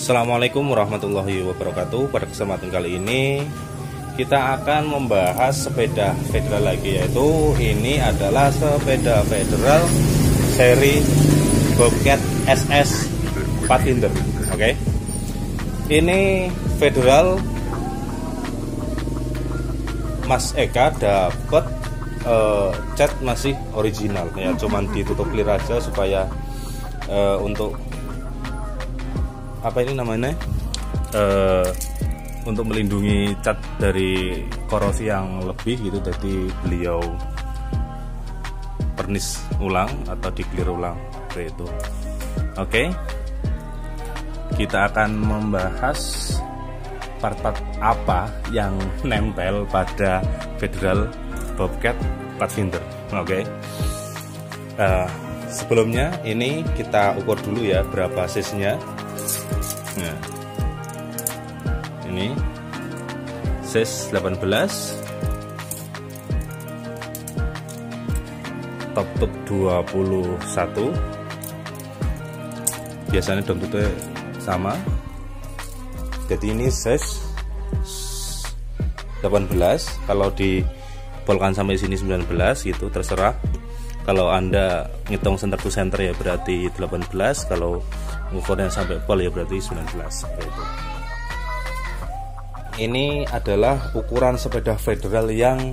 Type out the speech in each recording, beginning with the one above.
Assalamualaikum warahmatullahi wabarakatuh. Pada kesempatan kali ini kita akan membahas sepeda federal lagi, yaitu ini adalah sepeda federal seri Bobcat SS Pathfinder. Oke. Ini federal Mas Eka dapat cat masih original ya, cuman ditutup clear aja supaya untuk apa ini namanya, untuk melindungi cat dari korosi yang lebih gitu. Jadi beliau pernis ulang atau di clear ulang seperti itu. Oke, kita akan membahas part-part apa yang nempel pada federal Bobcat Pathfinder. Oke. Sebelumnya ini kita ukur dulu ya berapa size-nya. Nah, ini size 18, top 21. Biasanya dompetnya sama. Jadi ini size 18. Kalau dibolkan sampai sini 19 gitu, terserah. Kalau Anda ngitung center to center ya berarti 18, kalau ukurnya sampai pol ya berarti 19 gitu. Ini adalah ukuran sepeda federal yang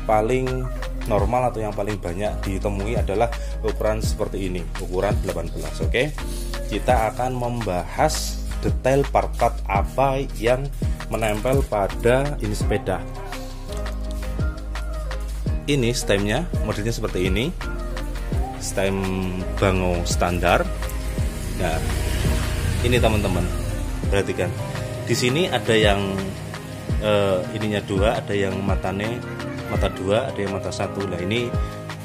paling normal atau yang paling banyak ditemui adalah ukuran seperti ini, ukuran 18. Oke. Kita akan membahas detail part-part apa yang menempel pada ini sepeda. Ini stemnya, modelnya seperti ini, stem bango standar. Nah, ini teman-teman, perhatikan. Di sini ada yang ininya dua, ada yang mata dua, ada yang mata satu. Nah, ini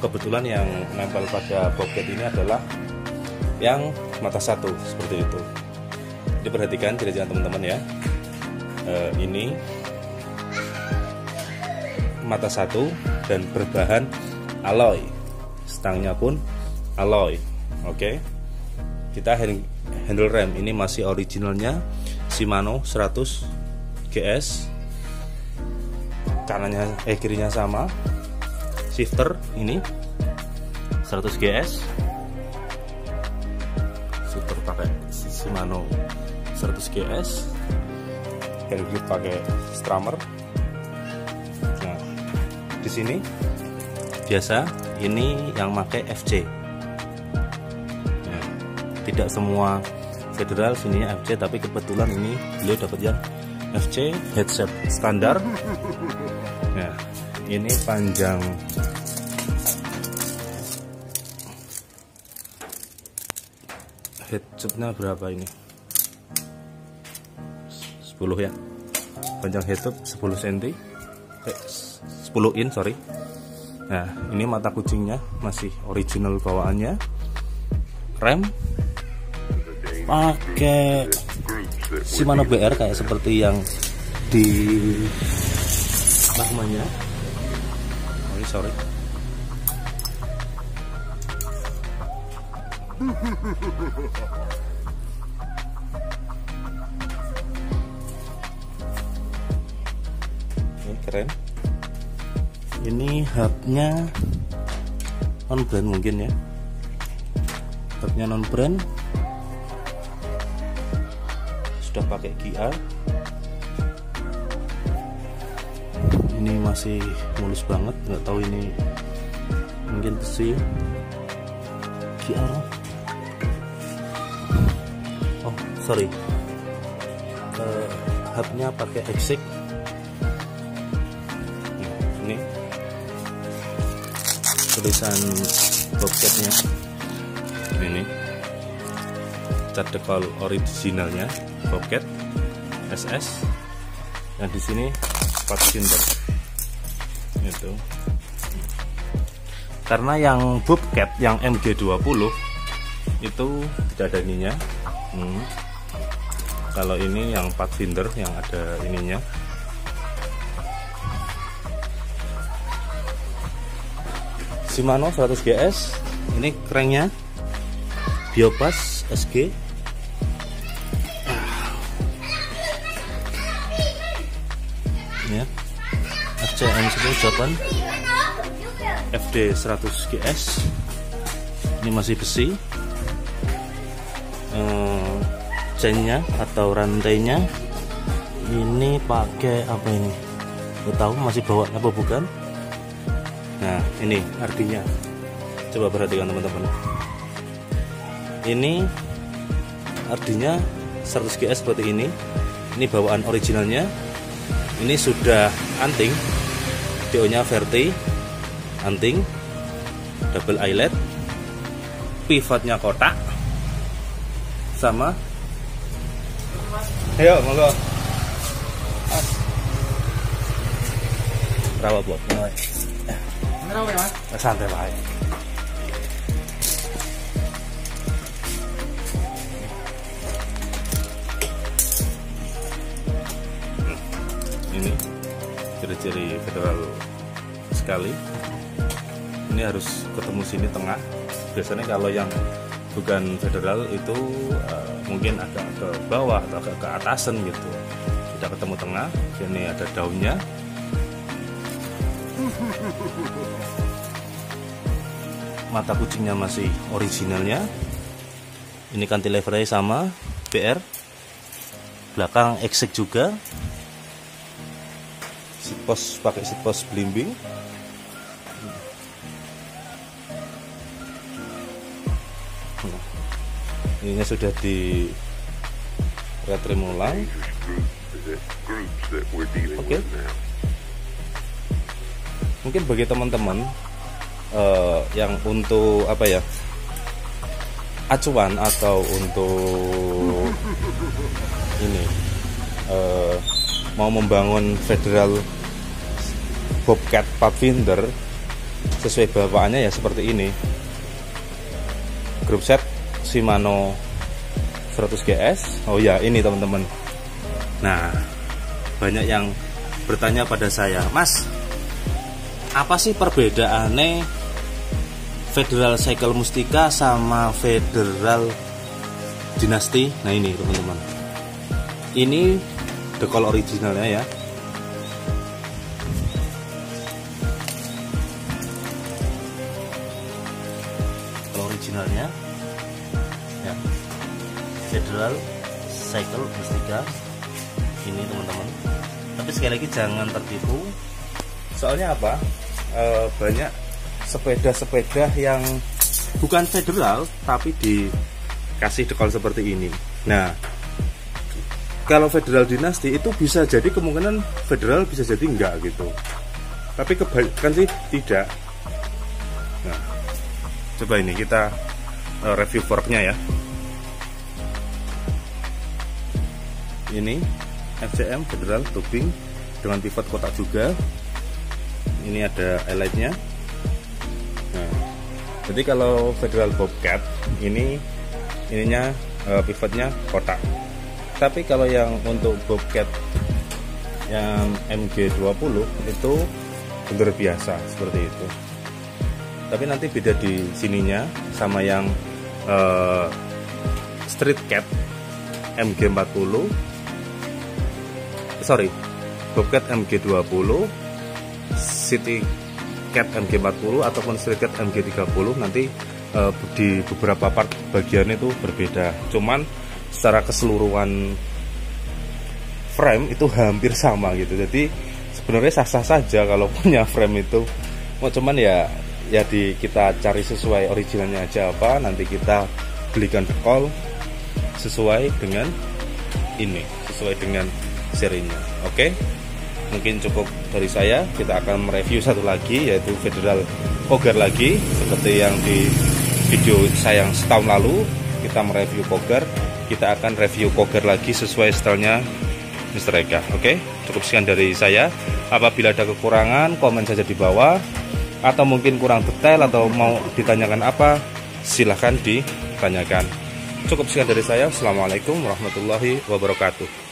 kebetulan yang nempel pada Bobcat ini adalah yang mata satu seperti itu. Jadi perhatikan ciri-ciri teman-teman ya. Ini mata satu dan berbahan alloy, stangnya pun alloy. Oke. Kita handle rem ini masih originalnya Shimano 100 GS, kanannya kirinya sama. Shifter ini 100 GS, shifter pakai Shimano 100 GS, handle grip pakai Strammer. Nah, di sini biasa ini yang pakai FC. Nah, tidak semua federal sininya FC, tapi kebetulan ini beliau dapat yang FC headset standar. Nah, ini panjang headsetnya berapa ini? 10 ya. Panjang headset 10 cm. 10 in, sorry. Nah, ini mata kucingnya masih original bawaannya. Rem pakai Shimano BR kayak seperti yang di apa namanya? Oh, sorry. Ini keren. Ini hubnya non brand mungkin ya. Hubnya non brand. Sudah pakai GR. Ini masih mulus banget, nggak tahu ini mungkin besi GR. Oh sorry, hubnya pakai Exik. Ini tulisan Bobcatnya ini, cat dekal originalnya Bobcat SS. Yang di sini Pathfinder itu. Karena yang Bobcat yang MG20 itu tidak ada ininya. Kalau ini yang Pathfinder yang ada ininya. Shimano 100 GS. Ini cranknya Biopas SG. ya. FCM 108 FD 100 GS. Ini masih besi. Chainnya atau rantainya ini pakai apa ini? Nggak tahu masih bawa apa bukan. Nah ini artinya, coba perhatikan teman-teman. Ini artinya 100 GS seperti ini. Ini bawaan originalnya. Ini sudah anting, DO nya verti, anting, double eyelet, pivotnya kotak, sama. Ayo monggo. Rawat blok. Kenapa ya, Mas? Santai wae. Ini ciri-ciri federal sekali. Ini harus ketemu sini tengah. Biasanya kalau yang bukan federal itu mungkin agak ke bawah atau agak ke atasan gitu. Tidak ketemu tengah. Sini ada daunnya. Mata kucingnya masih originalnya. Ini cantilevernya sama BR. Belakang exec juga. Seatpost pakai seatpost belimbing. Ini sudah di retrim ulang. Oke. Mungkin bagi teman-teman yang untuk apa ya, acuan atau untuk ini mau membangun federal Bobcat Pathfinder sesuai bawaannya ya seperti ini. Grup set Shimano 100 GS. Oh ya ini teman-teman. Nah banyak yang bertanya pada saya, Mas, apa sih perbedaannya Federal Cycle Mustika sama Federal Dynasty? Nah ini teman-teman, ini dekol originalnya ya. Kalau originalnya ya, Federal Cycle Mustika ini teman-teman. Tapi sekali lagi jangan tertipu. Soalnya apa? Banyak sepeda-sepeda yang bukan federal tapi dikasih dekol seperti ini. Nah, kalau federal dinasti itu bisa jadi kemungkinan federal, bisa jadi enggak gitu. Tapi kebalikan sih tidak. Nah, coba ini kita review forknya ya. Ini FCM federal tubing dengan pivot kotak juga. Ini ada eyeletnya. Nah, jadi kalau federal Bobcat ininya pivotnya kotak. Tapi kalau yang untuk Bobcat yang MG20 itu bener biasa seperti itu. Tapi nanti beda di sininya sama yang Street Cat MG40. Sorry, Bobcat MG20, City Cat MG40 ataupun Street Cat MG30 nanti di beberapa part bagian itu berbeda. Cuman secara keseluruhan frame itu hampir sama gitu. Jadi sebenarnya sah-sah saja kalau punya frame itu. Cuman ya kita cari sesuai originalnya aja apa. Nanti kita belikan dekol sesuai dengan ini, sesuai dengan serinya. Oke? Mungkin cukup dari saya. Kita akan mereview satu lagi, yaitu Federal Cougar lagi, seperti yang di video saya yang setahun lalu kita mereview Cougar. Kita akan review Cougar lagi sesuai stylenya Mr. Eka. Oke, cukup sekian dari saya. Apabila ada kekurangan, komen saja di bawah. Atau mungkin kurang detail atau mau ditanyakan apa, silahkan ditanyakan. Cukup sekian dari saya. Assalamualaikum warahmatullahi wabarakatuh.